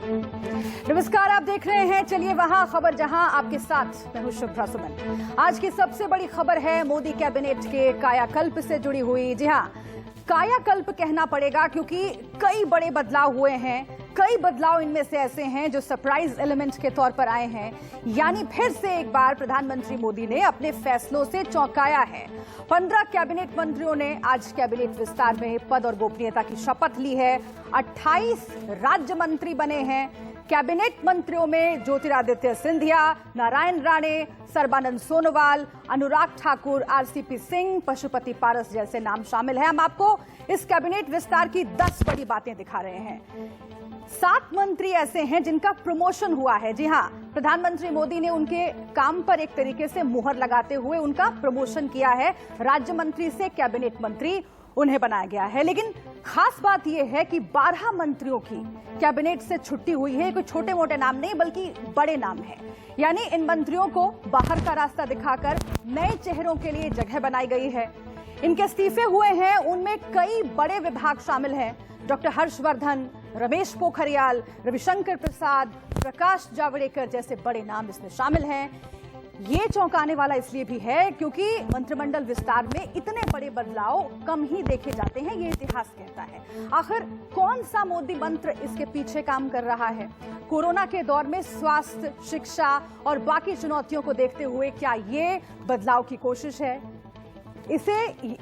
नमस्कार, आप देख रहे हैं चलिए वहां खबर जहां, आपके साथ मैं हूं शुभ्रा सुमन। आज की सबसे बड़ी खबर है मोदी कैबिनेट के कायाकल्प से जुड़ी हुई। जी हां, कायाकल्प कहना पड़ेगा क्योंकि कई बड़े बदलाव हुए हैं। कई बदलाव इनमें से ऐसे हैं जो सरप्राइज एलिमेंट के तौर पर आए हैं। यानी फिर से एक बार प्रधानमंत्री मोदी ने अपने फैसलों से चौंकाया है। 15 कैबिनेट मंत्रियों ने आज कैबिनेट विस्तार में पद और गोपनीयता की शपथ ली है। 28 राज्य मंत्री बने हैं। कैबिनेट मंत्रियों में ज्योतिरादित्य सिंधिया, नारायण राणे, सर्बानंद सोनोवाल, अनुराग ठाकुर, आरसीपी सिंह, पशुपति पारस जैसे नाम शामिल हैं। हम आपको इस कैबिनेट विस्तार की 10 बड़ी बातें दिखा रहे हैं। 7 मंत्री ऐसे हैं जिनका प्रमोशन हुआ है। जी हां, प्रधानमंत्री मोदी ने उनके काम पर एक तरीके से मुहर लगाते हुए उनका प्रमोशन किया है। राज्य मंत्री से कैबिनेट मंत्री उन्हें बनाया गया है। लेकिन खास बात यह है कि 12 मंत्रियों की कैबिनेट से छुट्टी हुई है। कोई छोटे मोटे नाम नहीं बल्कि बड़े नाम हैं। यानी इन मंत्रियों को बाहर का रास्ता दिखाकर नए चेहरों के लिए जगह बनाई गई है। इनके इस्तीफे हुए हैं, उनमें कई बड़े विभाग शामिल हैं। डॉक्टर हर्षवर्धन, रमेश पोखरियाल, रविशंकर प्रसाद, प्रकाश जावड़ेकर जैसे बड़े नाम इसमें शामिल हैं। ये चौंकाने वाला इसलिए भी है क्योंकि मंत्रिमंडल विस्तार में इतने बड़े बदलाव कम ही देखे जाते हैं, ये इतिहास कहता है। आखिर कौन सा मोदी मंत्र इसके पीछे काम कर रहा है? कोरोना के दौर में स्वास्थ्य, शिक्षा और बाकी चुनौतियों को देखते हुए क्या ये बदलाव की कोशिश है? इसे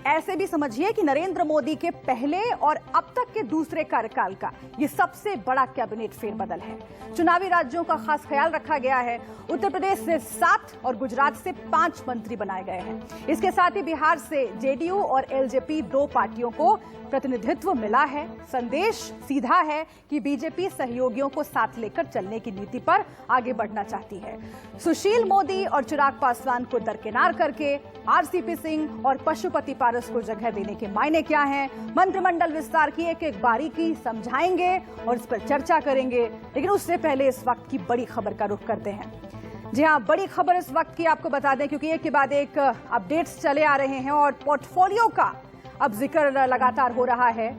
ऐसे भी समझिए कि नरेंद्र मोदी के पहले और अब तक के दूसरे कार्यकाल का ये सबसे बड़ा कैबिनेट फेरबदल है। चुनावी राज्यों का खास ख्याल रखा गया है। उत्तर प्रदेश से 7 और गुजरात से 5 मंत्री बनाए गए हैं। इसके साथ ही बिहार से जेडीयू और एलजेपी 2 पार्टियों को प्रतिनिधित्व मिला है। संदेश सीधा है कि बीजेपी सहयोगियों को साथ लेकर चलने की नीति पर आगे बढ़ना चाहती है। सुशील मोदी और चिराग पासवान को दरकिनार करके आरसीपी सिंह और पशुपति पारस को जगह देने के मायने क्या हैं? मंत्रिमंडल विस्तार की एक एक बारीकी समझाएंगे और इस पर चर्चा करेंगे। लेकिन उससे पहले इस वक्त की बड़ी खबर का रुख करते हैं। जी हां, बड़ी खबर इस वक्त की आपको बता दें क्योंकि एक के बाद एक अपडेट्स चले आ रहे हैं और पोर्टफोलियो का अब जिक्र लगातार हो रहा है।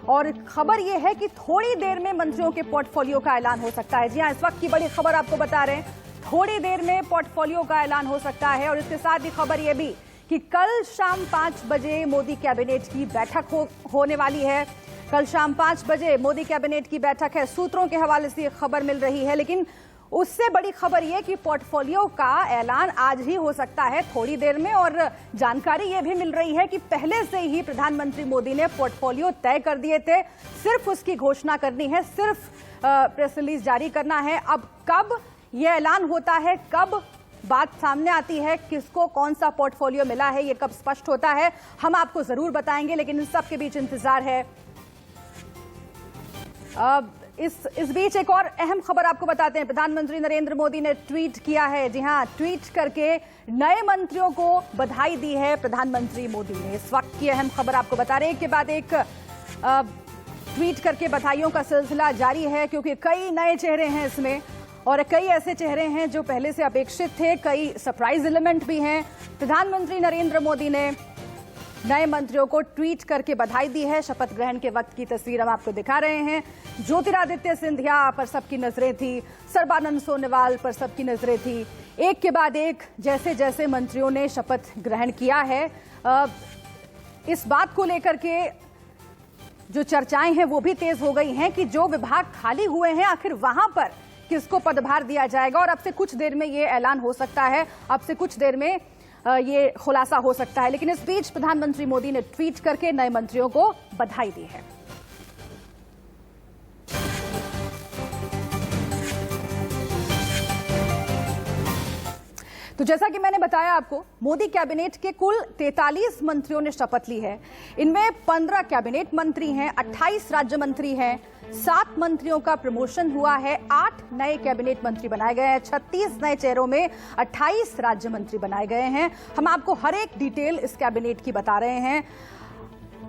और खबर यह है कि थोड़ी देर में मंत्रियों के पोर्टफोलियो का ऐलान हो सकता है। जी हां, इस वक्त की बड़ी खबर आपको बता रहे हैं, थोड़ी देर में पोर्टफोलियो का ऐलान हो सकता है। और इसके साथ ही खबर यह भी कि कल शाम 5 बजे मोदी कैबिनेट की बैठक होने वाली है। कल शाम 5 बजे मोदी कैबिनेट की बैठक है। सूत्रों के हवाले से खबर मिल रही है। लेकिन उससे बड़ी खबर यह कि पोर्टफोलियो का ऐलान आज ही हो सकता है, थोड़ी देर में। और जानकारी यह भी मिल रही है कि पहले से ही प्रधानमंत्री मोदी ने पोर्टफोलियो तय कर दिए थे। सिर्फ उसकी घोषणा करनी है, सिर्फ प्रेस रिलीज जारी करना है। अब कब यह ऐलान होता है, कब बात सामने आती है, किसको कौन सा पोर्टफोलियो मिला है, ये कब स्पष्ट होता है, हम आपको जरूर बताएंगे। लेकिन इन सब के बीच इंतजार है। इस बीच एक और अहम खबर आपको बताते हैं। प्रधानमंत्री नरेंद्र मोदी ने ट्वीट किया है। जी हां, ट्वीट करके नए मंत्रियों को बधाई दी है प्रधानमंत्री मोदी ने। इस वक्त की अहम खबर आपको बता रहे हैं। एक के बाद एक ट्वीट करके बधाइयों का सिलसिला जारी है क्योंकि कई नए चेहरे हैं इसमें और कई ऐसे चेहरे हैं जो पहले से अपेक्षित थे। कई सरप्राइज एलिमेंट भी हैं। प्रधानमंत्री नरेंद्र मोदी ने नए मंत्रियों को ट्वीट करके बधाई दी है। शपथ ग्रहण के वक्त की तस्वीर हम आपको दिखा रहे हैं। ज्योतिरादित्य सिंधिया पर सबकी नजरें थी, सर्बानंद सोनोवाल पर सबकी नजरें थी। एक के बाद एक जैसे जैसे मंत्रियों ने शपथ ग्रहण किया है, इस बात को लेकर के जो चर्चाएं हैं वो भी तेज हो गई हैं कि जो विभाग खाली हुए हैं आखिर वहां पर किसको पदभार दिया जाएगा। और अब से कुछ देर में ये ऐलान हो सकता है, अब से कुछ देर में ये खुलासा हो सकता है। लेकिन इस बीच प्रधानमंत्री मोदी ने ट्वीट करके नए मंत्रियों को बधाई दी है। तो जैसा कि मैंने बताया आपको, मोदी कैबिनेट के कुल 43 मंत्रियों ने शपथ ली है। इनमें 15 कैबिनेट मंत्री हैं, 28 राज्य मंत्री हैं, 7 मंत्रियों का प्रमोशन हुआ है, 8 नए कैबिनेट मंत्री बनाए गए हैं, 36 नए चेहरों में 28 राज्य मंत्री बनाए गए हैं। हम आपको हर एक डिटेल इस कैबिनेट की बता रहे हैं।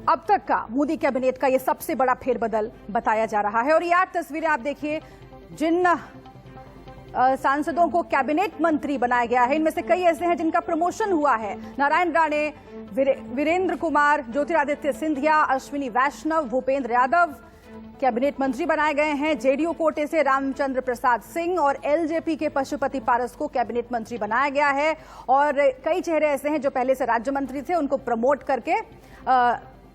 अब तक का मोदी कैबिनेट का यह सबसे बड़ा फेरबदल बताया जा रहा है। और ये 8 तस्वीरें आप देखिए जिन सांसदों को कैबिनेट मंत्री बनाया गया है। इनमें से कई ऐसे हैं जिनका प्रमोशन हुआ है। नारायण राणे, वीरेंद्र कुमार, ज्योतिरादित्य सिंधिया, अश्विनी वैष्णव, भूपेंद्र यादव, कैबिनेट मंत्री बनाए गए हैं। जेडीयू कोटे से रामचंद्र प्रसाद सिंह और एलजेपी के पशुपति पारस को कैबिनेट मंत्री बनाया गया है। और कई चेहरे ऐसे हैं जो पहले से राज्य मंत्री थे, उनको प्रमोट करके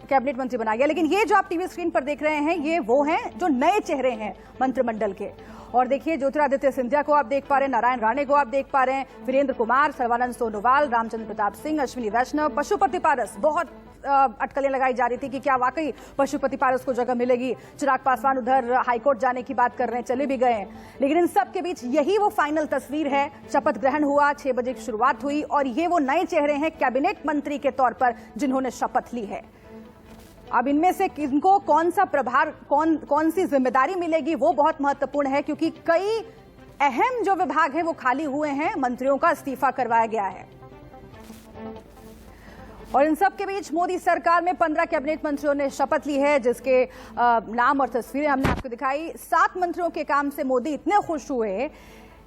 कैबिनेट मंत्री बनाया गया। लेकिन ये जो आप टीवी स्क्रीन पर देख रहे हैं, ये वो हैं जो नए चेहरे हैं मंत्रिमंडल के। और देखिए, ज्योतिरादित्य सिंधिया को आप देख पा रहे हैं, नारायण राणे को आप देख पा रहे हैं, वीरेंद्र कुमार, सर्बानंद सोनोवाल, रामचंद्र प्रताप सिंह, अश्विनी वैष्णव, पशुपति पारस। बहुत अटकलें लगाई जा रही थी कि क्या वाकई पशुपति पारस को जगह मिलेगी। चिराग पासवान उधर हाईकोर्ट जाने की बात कर रहे हैं, चले भी गए हैं। लेकिन इन सब के बीच यही वो फाइनल तस्वीर है। शपथ ग्रहण हुआ, 6 बजे की शुरुआत हुई और ये वो नए चेहरे हैं कैबिनेट मंत्री के तौर पर जिन्होंने शपथ ली है। अब इनमें से किनको कौन सा प्रभार, कौन सी जिम्मेदारी मिलेगी, वो बहुत महत्वपूर्ण है, क्योंकि कई अहम जो विभाग हैं वो खाली हुए हैं, मंत्रियों का इस्तीफा करवाया गया है। और इन सब के बीच मोदी सरकार में 15 कैबिनेट मंत्रियों ने शपथ ली है, जिसके नाम और तस्वीरें हमने आपको दिखाई। 7 मंत्रियों के काम से मोदी इतने खुश हुए,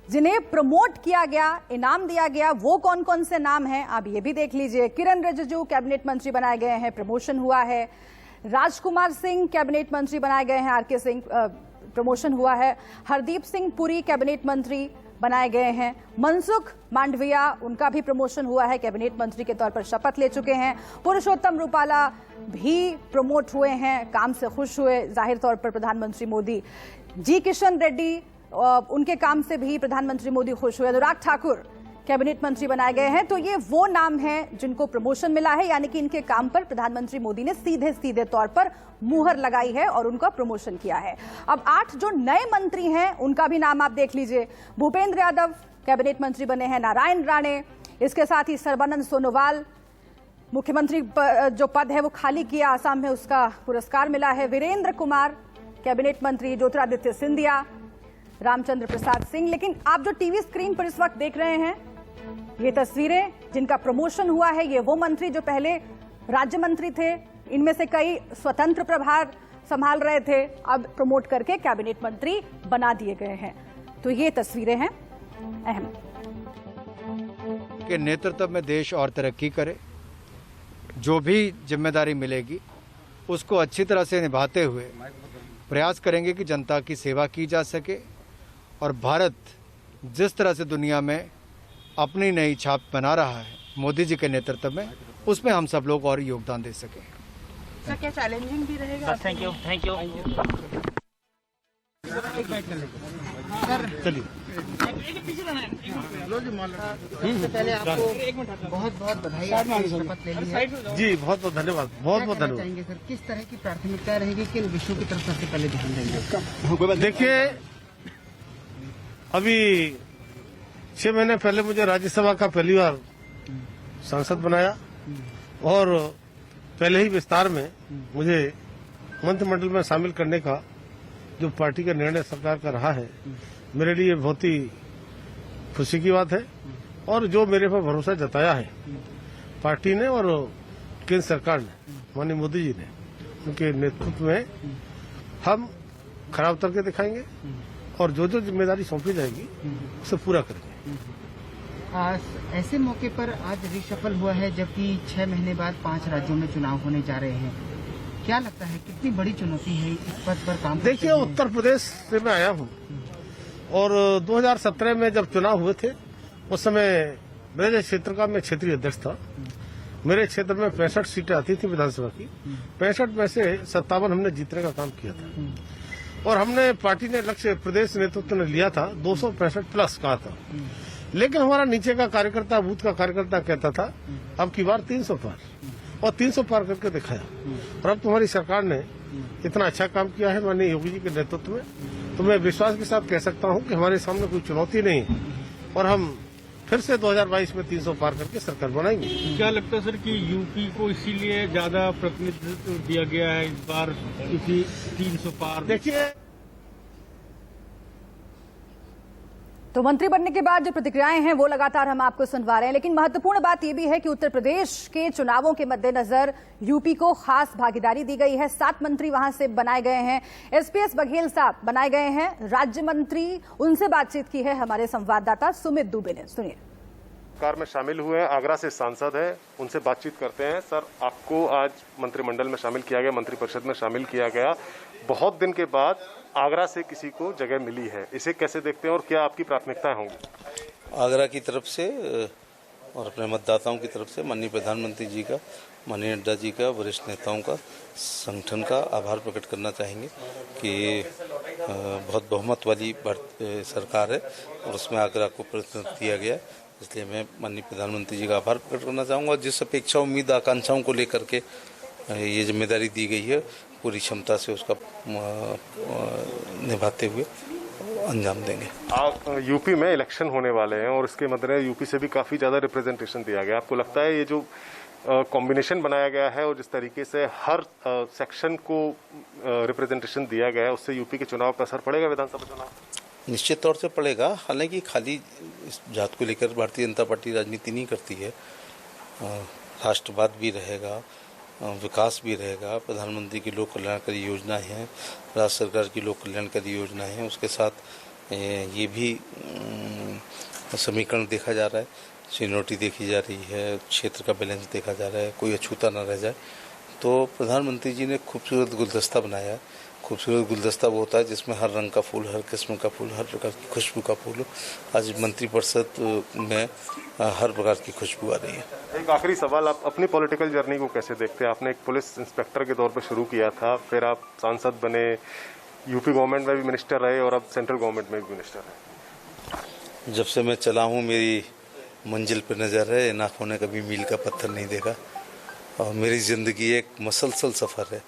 जिन्हें प्रमोट किया गया, इनाम दिया गया। वो कौन कौन से नाम हैं आप ये भी देख लीजिए। किरण रिजिजू कैबिनेट मंत्री बनाए गए हैं, प्रमोशन हुआ है। राजकुमार सिंह कैबिनेट मंत्री बनाए गए हैं, आरके सिंह, प्रमोशन हुआ है। हरदीप सिंह पुरी कैबिनेट मंत्री बनाए गए हैं। मनसुख मांडविया, उनका भी प्रमोशन हुआ है, कैबिनेट मंत्री के तौर पर शपथ ले चुके हैं। पुरुषोत्तम रूपाला भी प्रमोट हुए हैं, काम से खुश हुए जाहिर तौर पर प्रधानमंत्री मोदी। जी किशन रेड्डी, उनके काम से भी प्रधानमंत्री मोदी खुश हुए। अनुराग ठाकुर कैबिनेट मंत्री बनाए गए हैं। तो ये वो नाम हैं जिनको प्रमोशन मिला है, यानी कि इनके काम पर प्रधानमंत्री मोदी ने सीधे सीधे तौर पर मुहर लगाई है और उनका प्रमोशन किया है। अब 8 जो नए मंत्री हैं उनका भी नाम आप देख लीजिए। भूपेंद्र यादव कैबिनेट मंत्री बने हैं, नारायण राणे, इसके साथ ही सर्बानंद सोनोवाल, मुख्यमंत्री जो पद है वो खाली किया, आसाम में उसका पुरस्कार मिला है। वीरेंद्र कुमार कैबिनेट मंत्री, ज्योतिरादित्य सिंधिया, रामचंद्र प्रसाद सिंह। लेकिन आप जो टीवी स्क्रीन पर इस वक्त देख रहे हैं, ये तस्वीरें जिनका प्रमोशन हुआ है, ये वो मंत्री जो पहले राज्य मंत्री थे, इनमें से कई स्वतंत्र प्रभार संभाल रहे थे, अब प्रमोट करके कैबिनेट मंत्री बना दिए गए हैं। तो ये तस्वीरें हैं अहम। के नेतृत्व में देश और तरक्की करे, जो भी जिम्मेदारी मिलेगी उसको अच्छी तरह से निभाते हुए प्रयास करेंगे कि जनता की सेवा की जा सके और भारत जिस तरह से दुनिया में अपनी नई छाप बना रहा है मोदी जी के नेतृत्व में, उसमें हम सब लोग और योगदान दे सकें। सर, क्या चैलेंजिंग भी रहेगा? Thank you. चलिए सबसे पहले आपको बहुत बहुत बधाई, आपने शपथ ले ली है। जी, बहुत बहुत धन्यवाद, बहुत बहुत धन्यवाद। चाहेंगे सर, किस तरह की प्राथमिकता रहेगी, किन विषयों की तरफ सबसे पहले ध्यान देंगे? देखिए, अभी 6 महीने पहले मुझे राज्यसभा का पहली बार सांसद बनाया और पहले ही विस्तार में मुझे मंत्रिमंडल में शामिल करने का जो पार्टी का निर्णय सरकार का रहा है, मेरे लिए बहुत ही खुशी की बात है। और जो मेरे पर भरोसा जताया है पार्टी ने और केंद्र सरकार ने, माननीय मोदी जी ने, उनके नेतृत्व में हम खरा उतर के दिखाएंगे और जो जो जिम्मेदारी सौंपी जाएगी उसे पूरा करेंगे। ऐसे मौके पर आज रिशफल हुआ है, जबकि 6 महीने बाद 5 राज्यों में चुनाव होने जा रहे हैं। क्या लगता है कितनी बड़ी चुनौती है इस पद पर काम? देखिए, उत्तर प्रदेश से मैं आया हूँ और 2017 में जब चुनाव हुए थे उस समय मेरे क्षेत्र का मैं क्षेत्रीय अध्यक्ष था। मेरे क्षेत्र में 65 सीटें आती थी विधानसभा की, 65 में से 57 हमने जीतने का काम किया था। और हमने, पार्टी ने लक्ष्य, प्रदेश नेतृत्व ने लिया था 265 प्लस कहा था। लेकिन हमारा नीचे का कार्यकर्ता, बूथ का कार्यकर्ता कहता था अब की बार 300 पार, और 300 पार करके दिखाया। और अब तुम्हारी सरकार ने इतना अच्छा काम किया है माननीय योगी जी के नेतृत्व में, तो मैं विश्वास के साथ कह सकता हूं कि हमारे सामने कोई चुनौती नहीं है और हम फिर से 2022 में 300 पार करके सरकार बनाएंगे। क्या लगता है सर कि यूपी को इसीलिए ज्यादा प्रतिनिधित्व दिया गया है इस बार, क्योंकि 300 पार? देखिए, तो मंत्री बनने के बाद जो प्रतिक्रियाएं हैं वो लगातार हम आपको सुनवा रहे हैं। लेकिन महत्वपूर्ण बात यह भी है कि उत्तर प्रदेश के चुनावों के मद्देनजर यूपी को खास भागीदारी दी गई है। 7 मंत्री वहां से बनाए गए हैं। एसपीएस बघेल साहब बनाए गए हैं राज्य मंत्री। उनसे बातचीत की है हमारे संवाददाता सुमित दुबे ने, सुनिए। सरकार में शामिल हुए हैं, आगरा से सांसद है, उनसे बातचीत करते हैं। सर, आपको आज मंत्रिमंडल में शामिल किया गया, मंत्रिपरिषद में शामिल किया गया, बहुत दिन के बाद आगरा से किसी को जगह मिली है, इसे कैसे देखते हैं और क्या आपकी प्राथमिकताएं होंगी? आगरा की तरफ से और अपने मतदाताओं की तरफ से माननीय प्रधानमंत्री जी का, माननीय नड्डा जी का, वरिष्ठ नेताओं का, संगठन का आभार प्रकट करना चाहेंगे कि बहुत बहुमत वाली सरकार है और उसमें आगरा को प्रतिनिधित्व दिया गया, इसलिए मैं माननीय प्रधानमंत्री जी का आभार प्रकट करना चाहूँगा। जिस अपेक्षा, उम्मीद, आकांक्षाओं को लेकर के ये जिम्मेदारी दी गई है, पूरी क्षमता से उसका निभाते हुए अंजाम देंगे। यूपी में इलेक्शन होने वाले हैं और इसके मद्देनजर यूपी से भी काफ़ी ज़्यादा रिप्रेजेंटेशन दिया गया। आपको लगता है ये जो कॉम्बिनेशन बनाया गया है और जिस तरीके से हर सेक्शन को रिप्रेजेंटेशन दिया गया है, उससे यूपी के चुनाव पर असर पड़ेगा, विधानसभा चुनाव? निश्चित तौर से पड़ेगा। हालांकि खाली इस जात को लेकर भारतीय जनता पार्टी राजनीति नहीं करती है, राष्ट्रवाद भी रहेगा, विकास भी रहेगा, प्रधानमंत्री की लोक कल्याणकारी योजनाएं हैं, राज्य सरकार की लोक कल्याणकारी योजनाएं हैं, उसके साथ ये भी समीकरण देखा जा रहा है, सीनियरिटी देखी जा रही है, क्षेत्र का बैलेंस देखा जा रहा है, कोई अछूता ना रह जाए। तो प्रधानमंत्री जी ने खूबसूरत गुलदस्ता बनाया है। खूबसूरत गुलदस्ता वो होता है जिसमें हर रंग का फूल, हर किस्म का फूल, हर प्रकार की खुशबू का फूल हो। आज मंत्रिपरिषद में हर प्रकार की खुशबू आ रही है। एक आखिरी सवाल, आप अपनी पॉलिटिकल जर्नी को कैसे देखते हैं? आपने एक पुलिस इंस्पेक्टर के तौर पर शुरू किया था, फिर आप सांसद बने, यूपी गवर्नमेंट में भी मिनिस्टर रहे और अब सेंट्रल गवर्नमेंट में भी मिनिस्टर रहे। जब से मैं चला हूँ मेरी मंजिल पर नजर है, आँखों ने कभी मील का पत्थर नहीं देखा और मेरी जिंदगी एक मसलसल सफर है।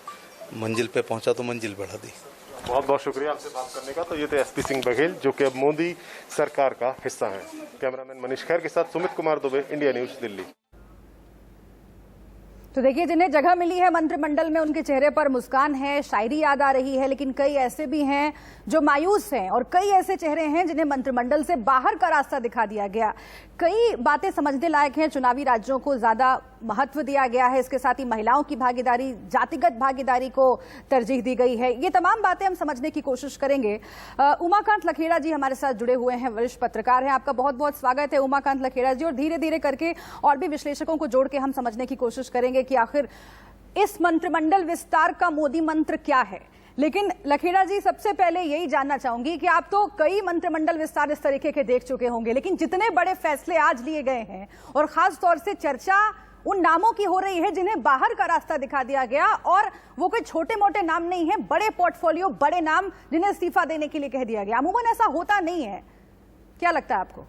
मंजिल पे पहुंचा तो मंजिल बढ़ा दी। बहुत बहुत शुक्रिया आपसे बात करने का। तो ये थे एसपी सिंह बघेल, जो कि अब मोदी सरकार का हिस्सा हैं। कैमरामैन मनीष खैर के साथ सुमित कुमार दुबे, इंडिया न्यूज, दिल्ली। तो देखिए, जिन्हें जगह मिली है मंत्रिमंडल में, उनके चेहरे पर मुस्कान है, शायरी याद आ रही है, लेकिन कई ऐसे भी हैं जो मायूस हैं और कई ऐसे चेहरे हैं जिन्हें मंत्रिमंडल से बाहर का रास्ता दिखा दिया गया। कई बातें समझने लायक हैं। चुनावी राज्यों को ज्यादा महत्व दिया गया है, इसके साथ ही महिलाओं की भागीदारी, जातिगत भागीदारी को तरजीह दी गई है। ये तमाम बातें हम समझने की कोशिश करेंगे। उमाकांत लखेड़ा जी हमारे साथ जुड़े हुए हैं, वरिष्ठ पत्रकार हैं। आपका बहुत बहुत स्वागत है उमाकांत लखेड़ा जी। और धीरे धीरे करके और भी विश्लेषकों को जोड़ के हम समझने की कोशिश करेंगे कि आखिर इस मंत्रिमंडल विस्तार का मोदी मंत्र क्या है। लेकिन लखेड़ा जी, सबसे पहले यही जानना चाहूंगी कि आप तो कई मंत्रिमंडल विस्तार इस तरीके के देख चुके होंगे, लेकिन जितने बड़े फैसले आज लिए गए हैं और खास तौर से चर्चा उन नामों की हो रही है जिन्हें बाहर का रास्ता दिखा दिया गया, और वो कोई छोटे मोटे नाम नहीं है, बड़े पोर्टफोलियो, बड़े नाम जिन्हें इस्तीफा देने के लिए कह दिया गया। अमूमन ऐसा होता नहीं है, क्या लगता है आपको?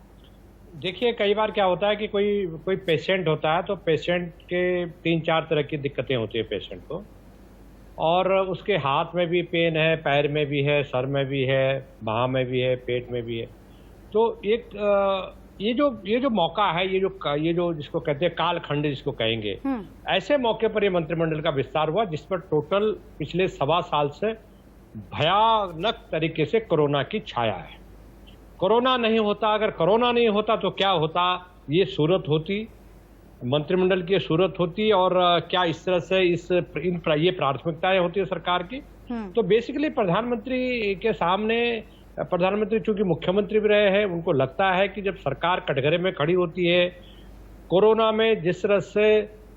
देखिए, कई बार क्या होता है कि कोई पेशेंट होता है तो पेशेंट के 3-4 तरह की दिक्कतें होती है पेशेंट को, और उसके हाथ में भी पेन है, पैर में भी है, सर में भी है, बाह में भी है, पेट में भी है। तो एक ये जो मौका है, ये जो जिसको कहते हैं कालखंड जिसको कहेंगे, ऐसे मौके पर ये मंत्रिमंडल का विस्तार हुआ जिस पर टोटल पिछले 1.25 साल से भयानक तरीके से कोरोना की छाया है। कोरोना नहीं होता, अगर कोरोना नहीं होता तो क्या होता, ये सूरत होती, मंत्रिमंडल की सूरत होती, और क्या इस तरह से ये प्राथमिकताएं होती है सरकार की। तो बेसिकली प्रधानमंत्री के सामने, प्रधानमंत्री चूंकि मुख्यमंत्री भी रहे हैं, उनको लगता है कि जब सरकार कटघरे में खड़ी होती है, कोरोना में जिस तरह से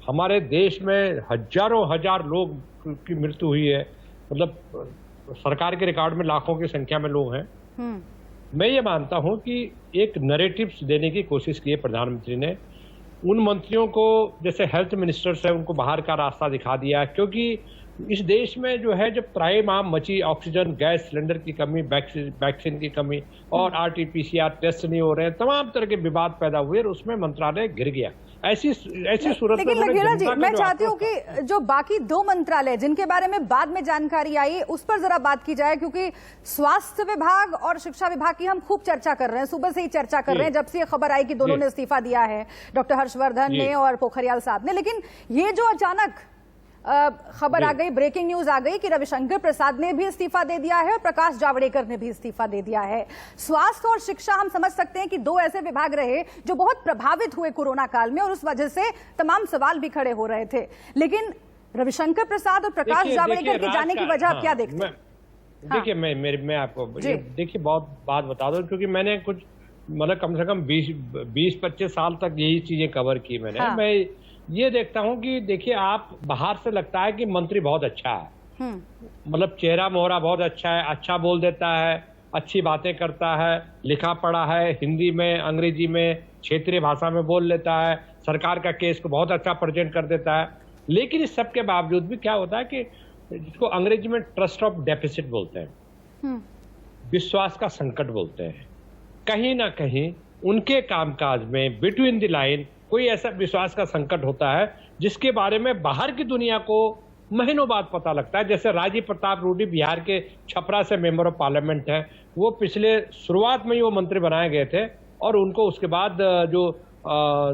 हमारे देश में हजारों हजार लोग की मृत्यु हुई है, मतलब सरकार के रिकॉर्ड में लाखों की संख्या में लोग हैं, मैं ये मानता हूं कि एक नैरेटिव्स देने की कोशिश की है प्रधानमंत्री ने। उन मंत्रियों को, जैसे हेल्थ मिनिस्टर्स है, उनको बाहर का रास्ता दिखा दिया, क्योंकि इस देश में जो है जब त्राहिमाम मची, ऑक्सीजन, गैस सिलेंडर की कमी, वैक्सीन की कमी और RT-PCR टेस्ट नहीं हो रहे हैं, तमाम तरह के विवाद पैदा हुए और उसमें मंत्रालय गिर गया। ऐसी सूरत में लखेड़ा जी, मैं चाहती हूँ कि जो बाकी 2 मंत्रालय जिनके बारे में बाद में जानकारी आई, उस पर जरा बात की जाए, क्योंकि स्वास्थ्य विभाग और शिक्षा विभाग की हम खूब चर्चा कर रहे हैं, सुबह से ही चर्चा कर रहे हैं, जब से ये खबर आई कि दोनों ने इस्तीफा दिया है, डॉक्टर हर्षवर्धन ने और पोखरियाल साहब ने। लेकिन ये जो अचानक खबर आ गई, ब्रेकिंग न्यूज आ गई कि रविशंकर प्रसाद ने भी इस्तीफा दे दिया है और प्रकाश जावड़ेकर ने भी इस्तीफा दे दिया है। स्वास्थ्य और शिक्षा हम समझ सकते हैं कि 2 ऐसे विभाग रहे जो बहुत प्रभावित हुए कोरोना काल में, और उस वजह से तमाम सवाल भी खड़े हो रहे थे। लेकिन रविशंकर प्रसाद और प्रकाश जावड़ेकर के जाने की वजह आप क्या देखते हैं? देखिए, मैं आपको देखिए बहुत बात बता दूं, क्योंकि मैंने कुछ मतलब कम से कम 20-25 साल तक यही चीजें कवर की मैंने। मैं ये देखता हूं कि देखिए, आप बाहर से लगता है कि मंत्री बहुत अच्छा है, मतलब चेहरा मोहरा बहुत अच्छा है, अच्छा बोल देता है, अच्छी बातें करता है, लिखा पढ़ा है, हिंदी में, अंग्रेजी में, क्षेत्रीय भाषा में बोल लेता है, सरकार का केस को बहुत अच्छा प्रेजेंट कर देता है। लेकिन इस सब के बावजूद भी क्या होता है कि जिसको अंग्रेजी में ट्रस्ट ऑफ डेफिसिट बोलते हैं, विश्वास का संकट बोलते हैं, कहीं ना कहीं उनके कामकाज में बिटवीन द लाइन कोई ऐसा विश्वास का संकट होता है जिसके बारे में बाहर की दुनिया को महीनों बाद पता लगता है। जैसे राजीव प्रताप रूडी बिहार के छपरा से मेंबर ऑफ पार्लियामेंट हैं, वो पिछले शुरुआत में ही वो मंत्री बनाए गए थे और उनको उसके बाद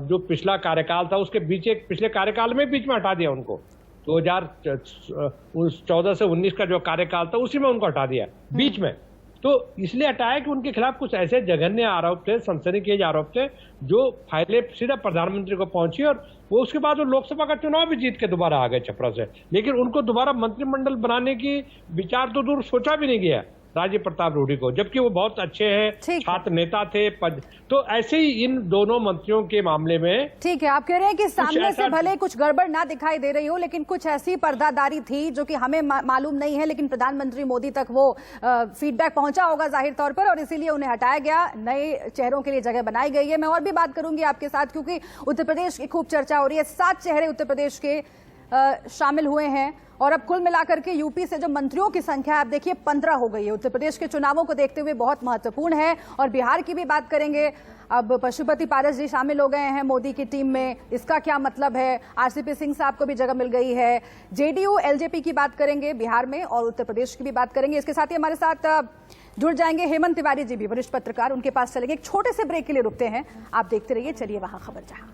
जो पिछला कार्यकाल था उसके पिछले कार्यकाल में बीच में हटा दिया उनको। 2014 से 19 का जो कार्यकाल था उसी में उनको हटा दिया बीच में। तो इसलिए हटाया कि उनके खिलाफ कुछ ऐसे जघन्य आरोप थे, सनसनीखेज आरोप थे, जो फाइलें सीधा प्रधानमंत्री को पहुंची और वो उसके बाद वो लोकसभा का चुनाव भी जीत के दोबारा आ गए छपरा से। लेकिन उनको दोबारा मंत्रिमंडल बनाने की विचार तो दूर सोचा भी नहीं गया राजीव प्रताप रूडी को, जबकि वो बहुत अच्छे हैं, छात्र नेता थे। तो ऐसे ही इन दोनों मंत्रियों के मामले में ठीक है, आप कह रहे हैं कि सामने से भले कुछ गड़बड़ ना दिखाई दे रही हो, लेकिन कुछ ऐसी पर्दादारी थी जो कि हमें मालूम नहीं है, लेकिन प्रधानमंत्री मोदी तक वो फीडबैक पहुंचा होगा जाहिर तौर पर, और इसीलिए उन्हें हटाया गया, नए चेहरों के लिए जगह बनाई गई है। मैं और भी बात करूंगी आपके साथ, क्योंकि उत्तर प्रदेश की खूब चर्चा हो रही है। 7 चेहरे उत्तर प्रदेश के शामिल हुए हैं और अब कुल मिलाकर के यूपी से जो मंत्रियों की संख्या आप देखिए 15 हो गई है। उत्तर प्रदेश के चुनावों को देखते हुए बहुत महत्वपूर्ण है। और बिहार की भी बात करेंगे, अब पशुपति पारस जी शामिल हो गए हैं मोदी की टीम में, इसका क्या मतलब है? आरसीपी सिंह साहब को भी जगह मिल गई है। जेडीयू एलजेपी की बात करेंगे बिहार में और उत्तर प्रदेश की भी बात करेंगे। इसके साथ ही हमारे साथ जुड़ जाएंगे हेमंत तिवारी जी भी, वरिष्ठ पत्रकार, उनके पास चलेंगे। एक छोटे से ब्रेक के लिए रुकते हैं, आप देखते रहिए चलिए वहां खबर जहां।